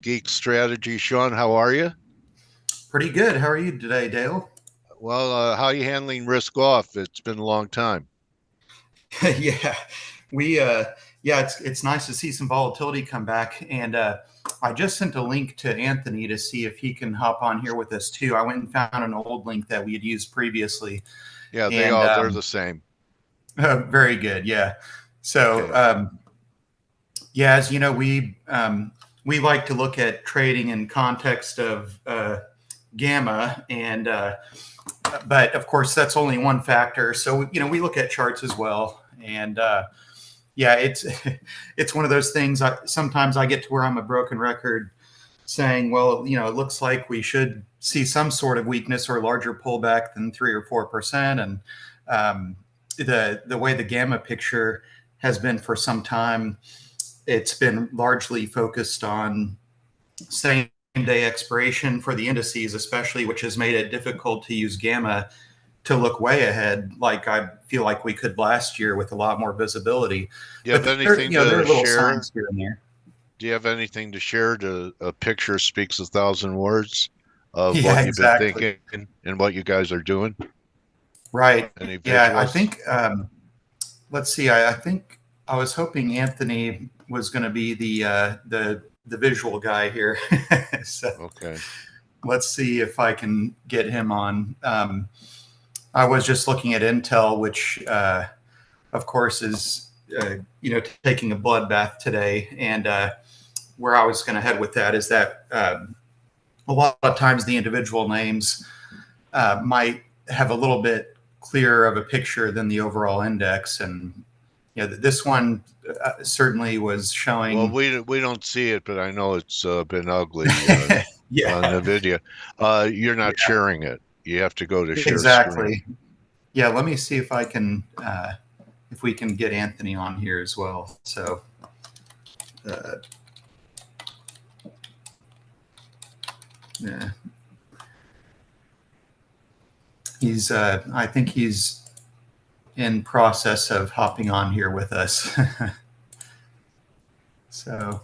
Geek Strategy. Sean, how are you? Pretty good. How are you today, Dale? Well, how are you handling risk off? It's been a long time. Yeah, we yeah, it's nice to see some volatility come back. And I just sent a link to Anthony to see if he can hop on here with us too. I went and found an old link that we had used previously, Yeah, and they're the same. very good. Yeah. So Okay. yeah, as you know, we like to look at trading in context of gamma and but of course that's only one factor. So we look at charts as well, and yeah, it's it's one of those things. Sometimes I get to where I'm a broken record, saying, well, it looks like we should see some sort of weakness or larger pullback than 3 or 4%, and the way the gamma picture has been for some time, it's been largely focused on same day expiration for the indices, especially, which has made it difficult to use gamma to look way ahead, like I feel like we could last year with a lot more visibility. Do you have But there, anything there to are little share? signs here and there. Do you have anything to share? A picture speaks 1,000 words of what Yeah, you've been exactly. thinking and what you guys are doing. Right. Any Yeah, I visuals? think. Let's see. I think I was hoping Anthony was going to be the visual guy here. So Okay. let's see if I can get him on. I was just looking at Intel, which of course is taking a bloodbath today, and where I was going to head with that is that a lot of times the individual names might have a little bit clearer of a picture than the overall index, and this one certainly was Well, showing. we don't see it, but I know it's been ugly Yeah, NVIDIA. You're not yeah, sharing it. You have to go to share screen. exactly. Yeah, let me see if I can if we can get Anthony on here as well. So uh, yeah, he's I think he's in process of hopping on here with us. So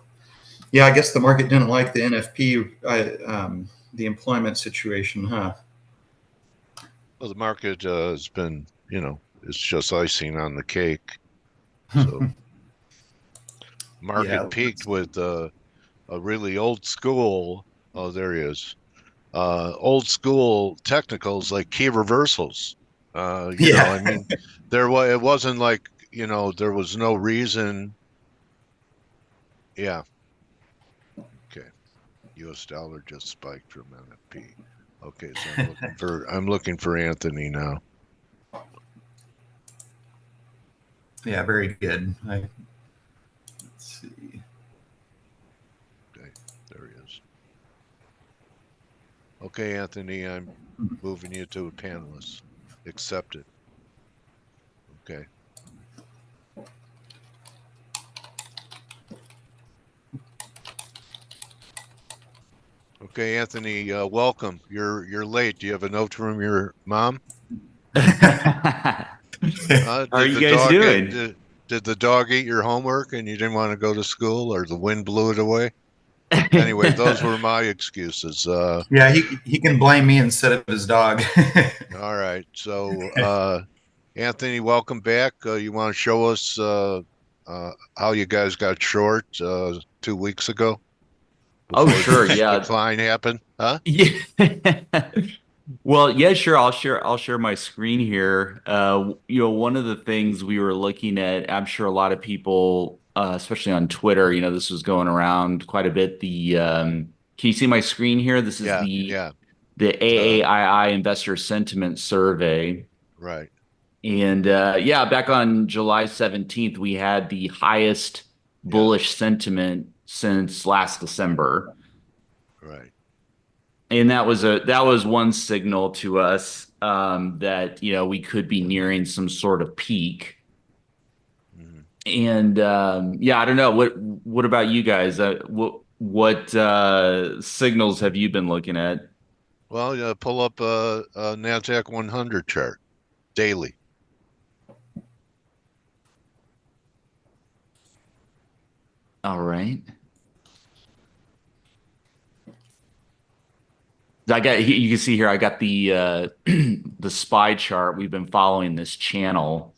yeah, I guess the market didn't like the NFP, the employment situation, huh? Well, the market has been, it's just icing on the cake. So market Yeah, peaked with a really old school. Oh, there he is. Old school technicals like key reversals. yeah, I mean, it wasn't like, there was no reason. Yeah. Okay. US dollar just spiked from NFP. Okay, so I'm looking for Anthony now. yeah, very good. Let's see. Okay, there he is. Okay, Anthony, I'm moving you to a panelist. Accept it. Okay. Okay, Anthony, welcome. You're late. Do you have a note from your mom? How are Did you the guys dog get doing? did the dog eat your homework and you didn't want to go to school or the wind blew it away? Anyway, those were my excuses. Yeah, he can blame me instead of his dog. All right. So, Anthony, welcome back. You want to show us how you guys got short 2 weeks ago Oh, before sure, this yeah. decline happened? Huh? Yeah. Well, yeah, sure. I'll share my screen here. One of the things we were looking at, I'm sure a lot of people, especially on Twitter, this was going around quite a bit. Can you see my screen here? This is Yeah, the yeah. the The AAII Investor Sentiment Survey. right. And yeah, back on July 17th, we had the highest Yeah, bullish sentiment since last December. right. And that was one signal to us that we could be nearing some sort of peak. Mhm. And yeah, I don't know. What about you guys? What signals have you been looking at? Well, pull up a Nasdaq 100 chart daily. All right. You can see here, I got the the SPY chart. We've been following this channel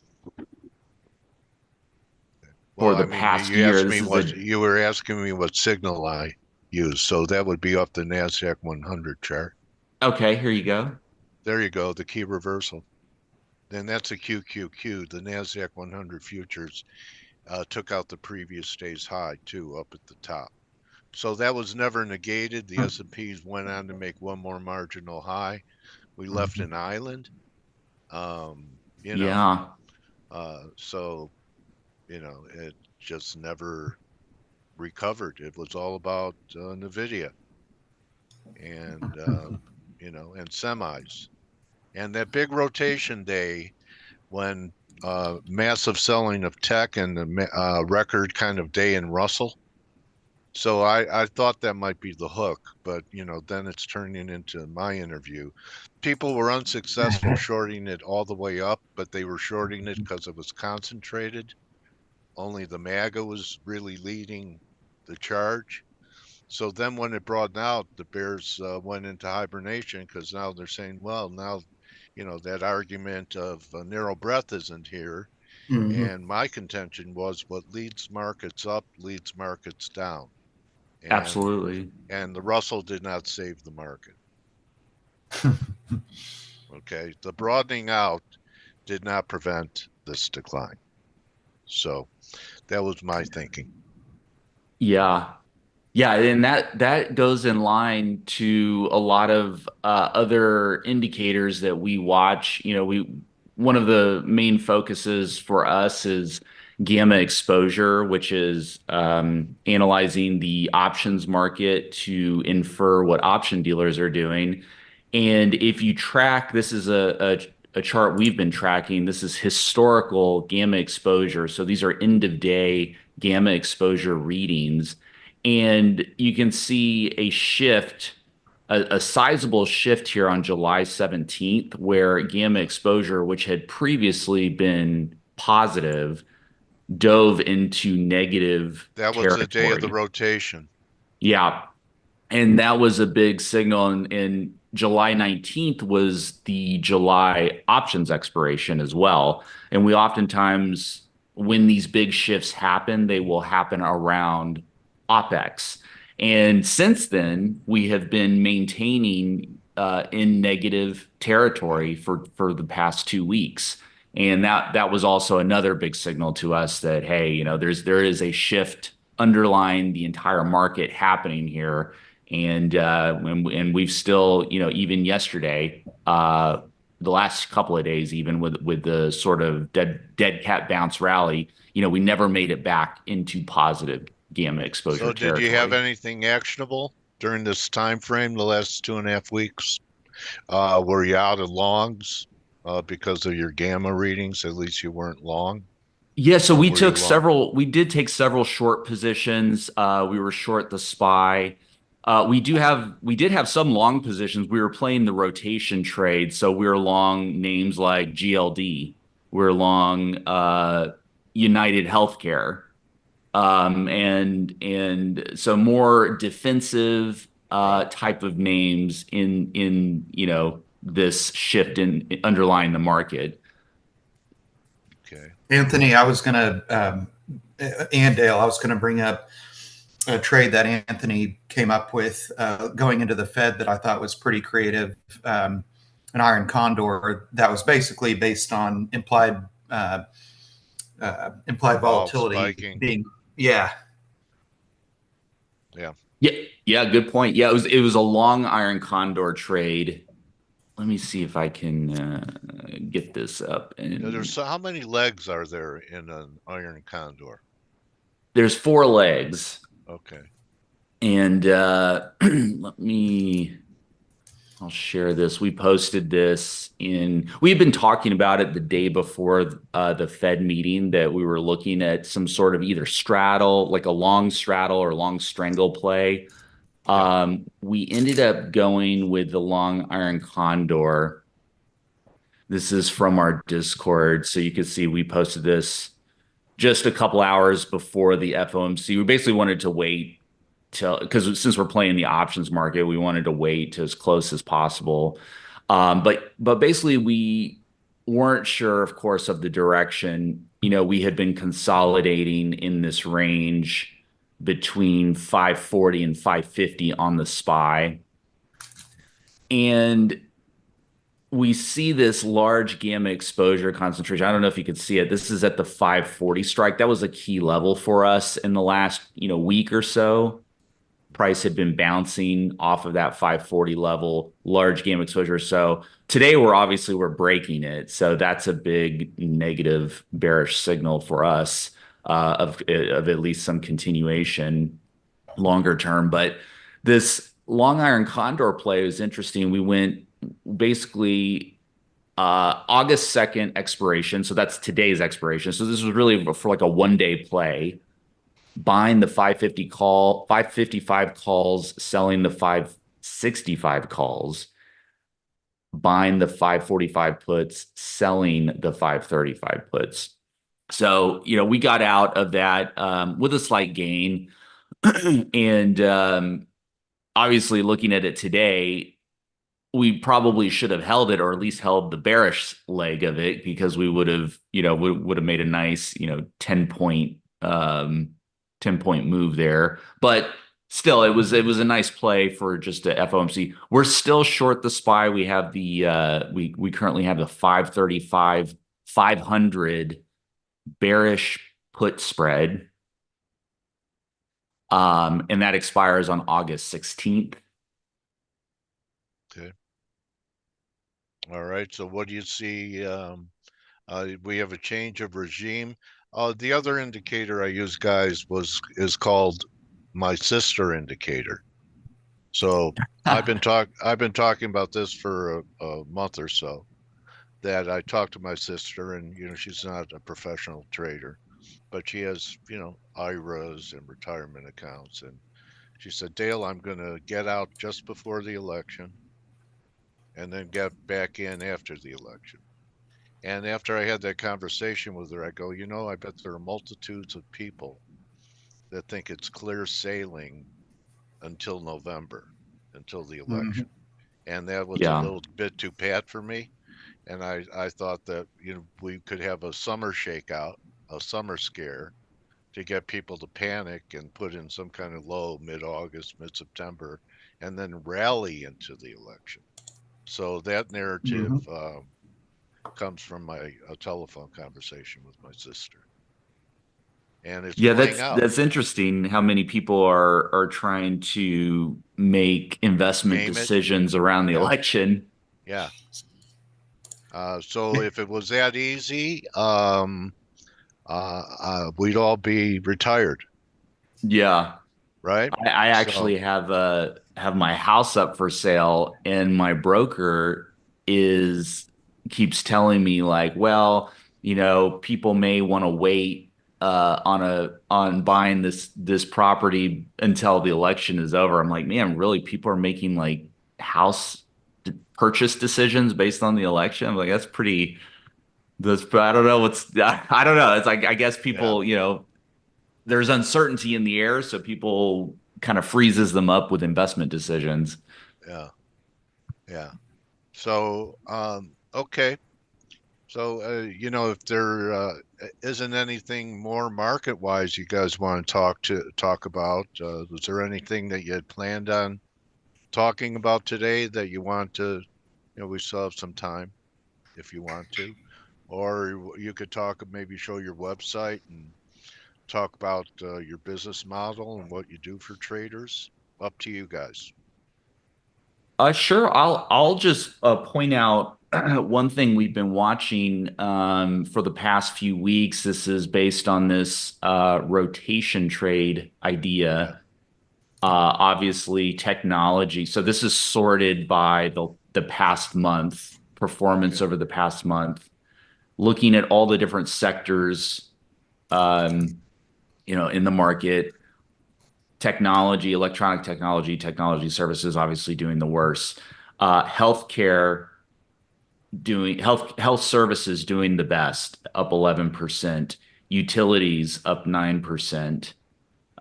for Well, the I mean, past you year. asked This me is a, what you were asking me what signal I use, so that would be off the Nasdaq 100 chart. okay, here you go. There you go, the key reversal. Then that's a QQQ. The Nasdaq 100 futures took out the previous day's high too, up at the top. So that was never negated. The S&Ps went on to make one more marginal high. We left Mhm. an island. You know, Yeah, so it just never recovered. It was all about Nvidia and and semis. And that big rotation day when massive selling of tech and the record kind of day in Russell. So I thought that might be the hook, but then it's turning into my interview. People were unsuccessful shorting it all the way up, but they were shorting it because it was concentrated. Only the MAGA was really leading the charge. So then when it broadened out, the bears went into hibernation because now they're saying, well, now, that argument of narrow breadth isn't here. Mhm. And my contention was what leads markets up leads markets down. And absolutely. and the Russell did not save the market. Okay. The broadening out did not prevent this decline. So that was my thinking. Yeah. Yeah, and that goes in line to a lot of other indicators that we watch. We one of the main focuses for us is gamma exposure, which is analyzing the options market to infer what option dealers are doing. And if you track, this is a chart we've been tracking. This is historical gamma exposure. So these are end of day gamma exposure readings. And you can see a shift, a sizable shift here on July 17th, where gamma exposure, which had previously been positive, dove into negative That was the day of the territory. rotation. Yeah. And that was a big signal. And July 19th was the July options expiration as well. And we oftentimes, when these big shifts happen, they will happen around OPEX. And since then, we have been maintaining in negative Yeah. territory for the past 2 weeks. And that was also another big signal to us that, hey, there is a shift underlying the entire market happening here, and we've still, even yesterday, the last couple of days, even with the sort of dead cat bounce rally, we never made it back into positive gamma exposure So did you have territory. anything actionable during this time frame, the last 2.5 weeks? Were you out of longs because of your gamma readings? At least you weren't long, Yeah, so or were you long? we did take several short positions. We were short the SPY. We did have some long positions. We were playing the rotation trade, so we were long names like GLD. We're long United Healthcare, and so more defensive Right. type of names in this shift in underlying the market. Okay. Anthony, I was going to, and Dale, I was going to bring up a trade that Anthony came up with going into the Fed that I thought was pretty creative. An iron condor that was basically based on implied Vol volatility spiking. being, yeah. Yeah. Yeah, yeah, good point. Yeah, it was a long iron condor trade. Let me see if I can get this up. There's And how many legs are there in an iron condor? there's four legs. Okay. And I'll share this. We posted this we've been talking about it the day before the Fed meeting, that we were looking at some sort of either straddle, like a long straddle or long strangle play. Yeah. We ended up going with the long iron condor. This is from our Discord. So you can see we posted this just a couple hours before the FOMC. We basically wanted to wait till, because since we're playing the options market, we wanted to wait to as close as possible. But basically we weren't sure, of course, of the direction. We had been consolidating in this range between 540 and 550 on the SPY. And we see this large gamma exposure concentration. I don't know if you could see it. This is at the 540 strike. That was a key level for us in the last, week or so. Price had been bouncing off of that 540 level, large gamma exposure. So today we're breaking it. So that's a big negative bearish signal for us, of at least some continuation longer term. But this long iron condor play was interesting. We went basically August 2nd expiration. So that's today's expiration. So this was really for like a 1 day play, buying the 555 calls, selling the 565 calls, buying the 545 puts, selling the 535 puts. So, we got out of that with a slight gain. And obviously, looking at it today, we probably should have held it, or at least held the bearish leg of it, because we would have, would have made a nice, 10 point move there. But still, it was a nice play for just a FOMC. We're still short the SPY. We have we currently have the 535 500 bearish put spread. And that expires on August 16th. Okay. All right. So what do you see? We have a change of regime. The other indicator I use, guys, is called my sister indicator. So I've been talking about this for a month or so, that I talked to my sister, and she's not a professional trader, but she has IRAs and retirement accounts, and she said, Dale, I'm going to get out just before the election and then get back in after the election. And after I had that conversation with her, I go, I bet there are multitudes of people that think it's clear sailing until November, until the election. And that was a little bit too pat for me. And I thought that, we could have a summer shakeout, a summer scare, to get people to panic and put in some kind of low mid-August, mid-September, and then rally into the election. So that narrative comes from a telephone conversation with my sister, and it's playing out. That's interesting how many people are trying to make investment decisions around the election. Yeah. So if it was that easy, we'd all be retired. Yeah. Right. I actually have my house up for sale, and my broker keeps telling me, like, well, people may want to wait on buying this property until the election is over. I'm like, man, really? People are making like house purchase decisions based on the election? I'm like, I don't know I don't know. It's like, I guess people, there's uncertainty in the air, so people kind of freezes them up with investment decisions. Yeah. Yeah. So, okay. So, if there isn't anything more market-wise you guys want to talk about, was there anything that you had planned on talking about today that you want to, we still have some time if you want to, or you could maybe show your website and talk about your business model and what you do for traders. Up to you guys. Sure. I'll just point out one thing we've been watching for the past few weeks. This is based on this rotation trade idea. Obviously, technology. So this is sorted by the past month performance over the past month, looking at all the different sectors, in the market. Technology, electronic technology services, obviously doing the worst. Healthcare health services doing the best, up 11%. Utilities up 9%.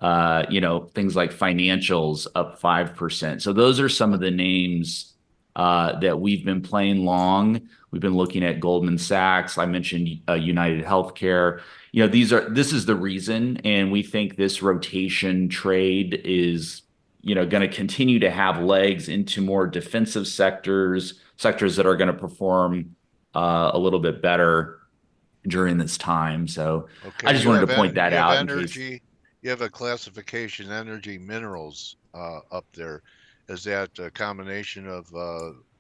things like financials up 5%. So those are some of the names that we've been playing long. We've been looking at Goldman Sachs. I mentioned United Healthcare. This is the reason, and we think this rotation trade is, going to continue to have legs into more defensive sectors that are going to perform a little bit better during this time. So I Okay, just wanted to point that you have out in case. energy. You have a classification energy minerals up there. Is that a combination of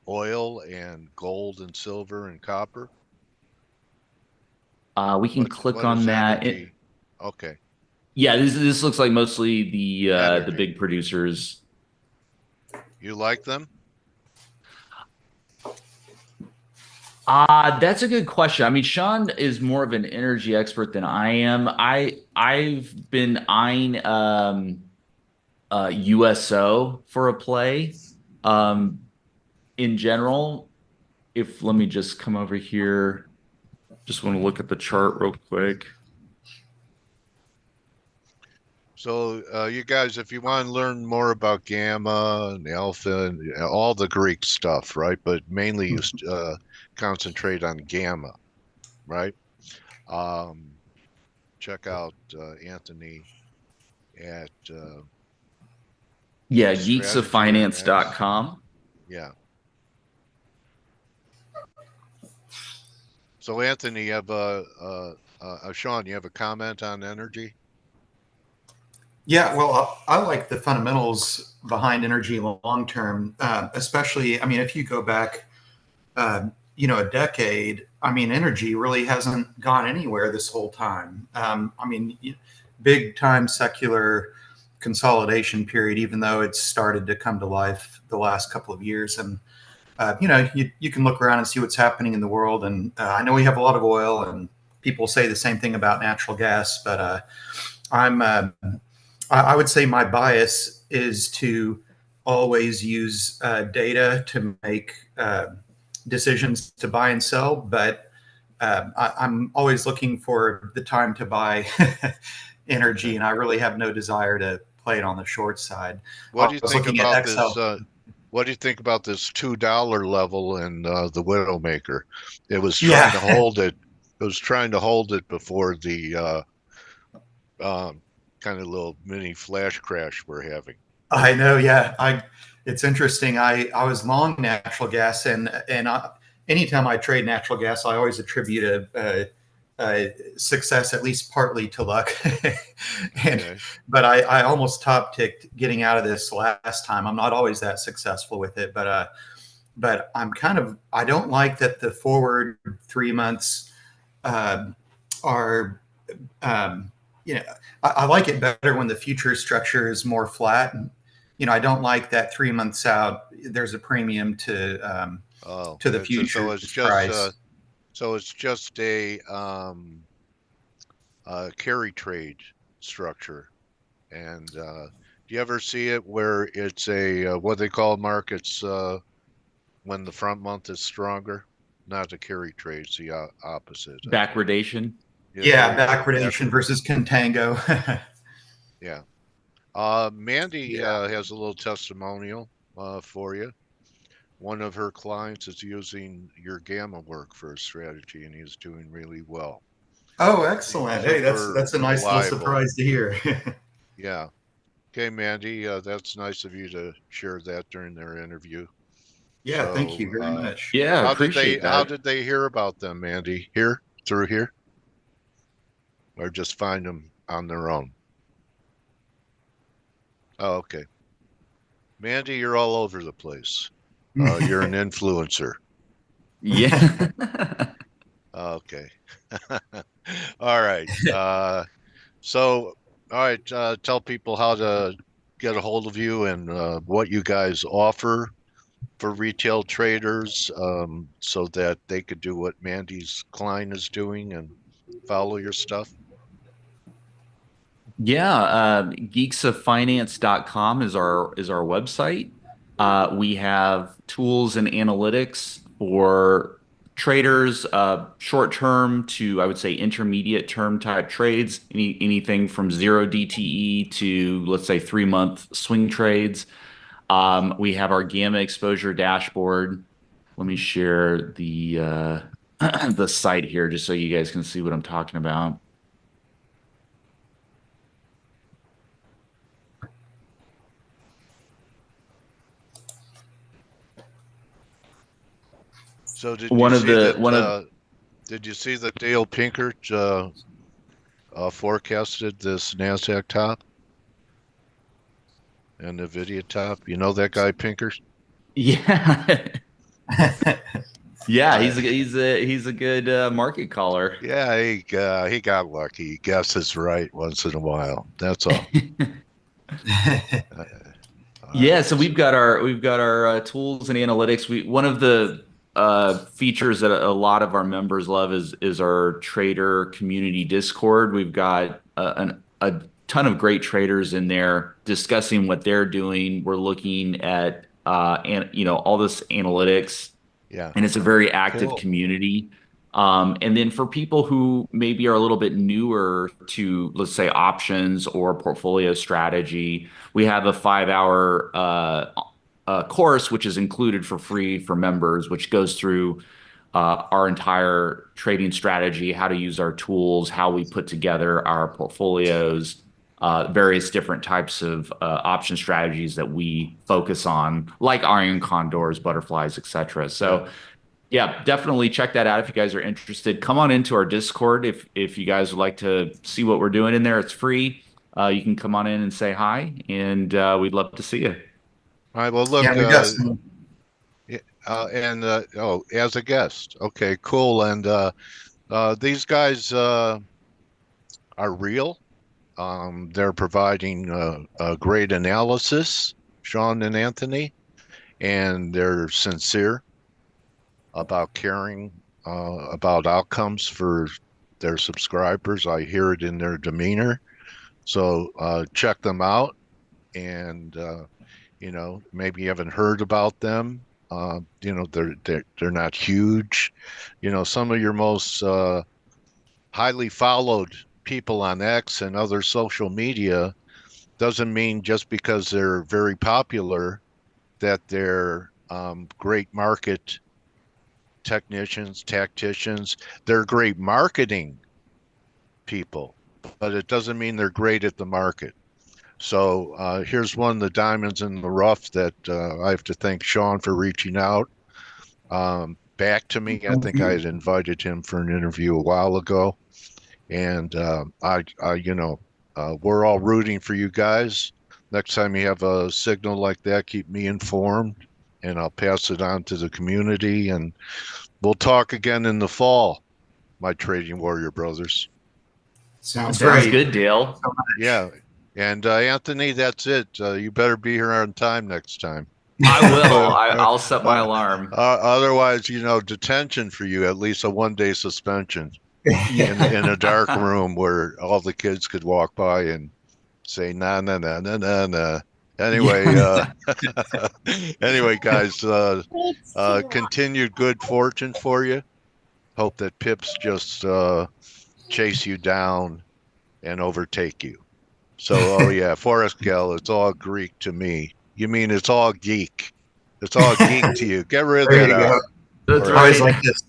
oil and gold and silver and copper? We can click What on is that. energy? Okay, Yeah, this looks like mostly the energy. big producers. You like them? That's a good question. I mean, Sean is more of an energy expert than I am. I've been eyeing USO for a play. Um, in general, if let me just come over here. Just want to look at the chart real quick. So, you guys, if you want to learn more about gamma and alpha and all the Greek stuff, right? But mainly you concentrate on gamma, right? Um, Check out Anthony at Yeah, Strategy MX. geeksoffinance.com. Yeah. So, Anthony, you have Sean, you have a comment on energy? Yeah, well, I like the fundamentals behind energy long term, especially. I mean, if you go back, a decade, I mean, energy really hasn't gone anywhere this whole time. I mean, big time secular consolidation period, even though it's started to come to life the last couple of years. And you can look around and see what's happening in the world. And I know we have a lot of oil, and people say the same thing about natural gas, but I'm I would say my bias is to always use data to make decisions to buy and sell, but I'm always looking for the time to buy energy, and I really have no desire to play it on the short side. What I do you was think looking at about this? Excel. What do you think about this $2 level in the Widowmaker? It was trying to Yeah, hold it. It was trying to hold it before the kind of little mini flash crash we're having. I know. Yeah, it's interesting. I was long natural gas, and anytime I trade natural gas, I always attribute a success at least partly to luck. and Okay. but I almost top ticked getting out of this last time. I'm not always that successful with it, but I don't like that the forward 3 months uh, are um, you know I like it better when the future structure is more flat. I don't like that 3 months out there's a premium Oh, to the futures price. so it's just a carry trade structure. And do you ever see it where it's a what they call markets when the front month is stronger? Not the carry trade, it's the opposite, I think. Backwardation. Yeah, there Yeah, you go. backwardation versus contango. Yeah. Mandy Yeah. has a little testimonial for you. One of her clients is using your gamma work for a strategy, and he's doing really well. Oh, excellent. Hey, Super that's a nice little reliable. surprise to hear. Yeah. Okay, Mandy, that's nice of you to share that during their interview. Yeah, thank you So, very much. Yeah, appreciate how that. did they hear about them, Mandy? Here, through here, or just find them on their own? Oh, okay. Mandy, you're all over the place. You're an influencer. Yeah. Okay. All right. So, all right. Tell people how to get a hold of you and what you guys offer for retail traders, so that they could do what Mandy's client is doing and follow your stuff. Yeah, geeksoffinance.com is our website. We have tools and analytics for traders, short term to, I would say, intermediate term type trades, anything from 0 DTE to, let's say, 3-month swing trades. We have our gamma exposure dashboard. Let me share the the site here just so you guys can see what I'm talking about. So did you One of see the that? one of Did you see that Dale Pinkert forecasted this Nasdaq top and Nvidia top? You know that guy Pinkert? Yeah. Yeah, I, he's a good market caller. yeah, he got lucky. He guesses right once in a while. That's all. Uh, all Yeah, right. so we've got our tools and analytics. One of the features that a lot of our members love is our trader community Discord. We've got a ton of great traders in there discussing what they're doing. We're looking at and all this analytics, Yeah. and it's a very active Cool. community. And then for people who maybe are a little bit newer to, let's say, options or portfolio strategy, we have a 5-hour course, which is included for free for members, which goes through our entire trading strategy, how to use our tools, how we put together our portfolios, various different types of option strategies that we focus on, like iron condors, butterflies, etc. Yeah. So yeah, definitely check that out if you guys are interested. Come on into our Discord if you guys would like to see what we're doing in there. It's free. You can come on in and say hi, and we'd love to see you. All right. Well, Yeah, look, we've got some. oh, as a guest. Okay, cool. And these guys are real. They're providing a great analysis, Sean and Anthony, and they're sincere about caring about outcomes for their subscribers. I hear it in their demeanor. So check them out. And maybe you haven't heard about them. They're not huge. Some of your most highly followed people on X and other social media doesn't mean just because they're very popular that they're great market technicians, tacticians. They're great marketing people, but it doesn't mean they're great at the market. So here's one of the diamonds in the rough that I have to thank Sean for reaching out back to me. I Thank think I you. had invited him for an interview a while ago, and we're all rooting for you guys. Next time you have a signal like that, keep me informed, and I'll pass it on to the community. And we'll talk again in the fall, my trading warrior brothers. Sounds Sounds great. good, Dale. So much. Yeah. And Anthony, that's it. You better be here on time next time. I will. I'll set my alarm. Otherwise, detention for you, at least a 1-day suspension in a dark room where all the kids could walk by and say, nah, nah, nah, nah, nah, nah. Anyway, anyway, guys, continued good fortune for you. Hope that pips just chase you down and overtake you. So, oh yeah, Forest Gale, it's all Greek to me. You mean it's all geek? It's all geek to you. Get rid of There that you go. out. That's Or- Always right. like this.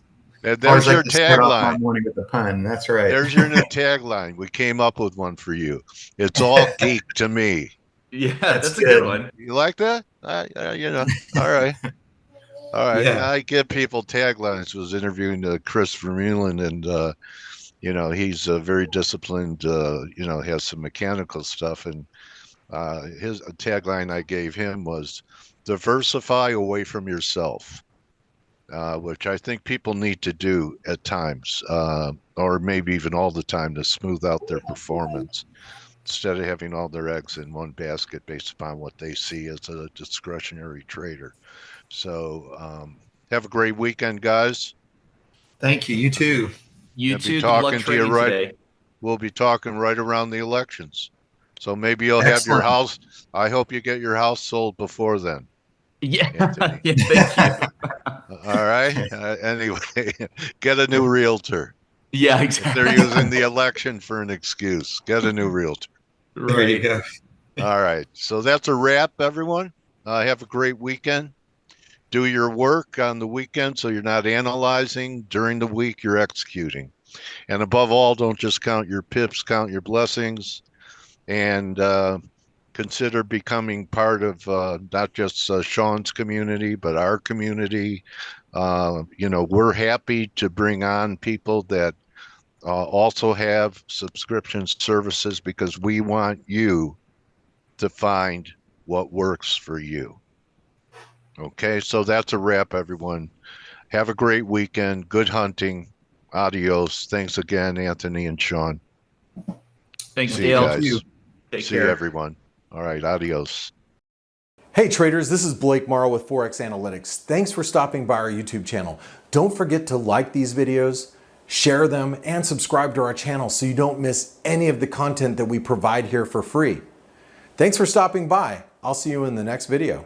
And Always there's your like to start off my tagline. morning with a pun. That's right. There's your new tagline. We came up with one for you. It's all geek to me. Yeah, That's that's a good good. one. You like that? All right. All right. Yeah. I give people taglines. Was interviewing Chris Vermeulen, and he's very disciplined. Has some mechanical stuff, and his tagline I gave him was diversify away from yourself, which I think people need to do at times, or maybe even all the time to smooth out their performance instead of having all their eggs in one basket based upon what they see as a discretionary trader. So have a great weekend, guys. Thank you. You too. You And be too. Good luck talking to you trading right. today. We'll be talking right around the elections. So maybe you'll have your Excellent. house. I hope you get your house sold before then, Yeah. Anthony. Yeah, thank you. All All right. Anyway, get a new realtor. Yeah, If exactly. they're using the election for an excuse, get a new realtor. There you Right. go. All right. So that's a wrap, everyone. Have a great weekend. Do your work on the weekend so you're not analyzing. During the week, you're executing. And above all, don't just count your pips, count your blessings, and consider becoming part of not just Sean's community, but our community. We're happy to bring on people that also have subscription services because we want you to find what works for you. Okay, so that's a wrap, everyone. Have a great weekend. Good hunting. Adios. Thanks again, Anthony and Sean. Thanks, See you Dale. Thank you. guys. Take See you, care. everyone. All right, adios. Hey traders, this is Blake Morrow with ForexAnalytix. Thanks for stopping by our YouTube channel. Don't forget to like these videos, share them, and subscribe to our channel so you don't miss any of the content that we provide here for free. Thanks for stopping by. I'll see you in the next video.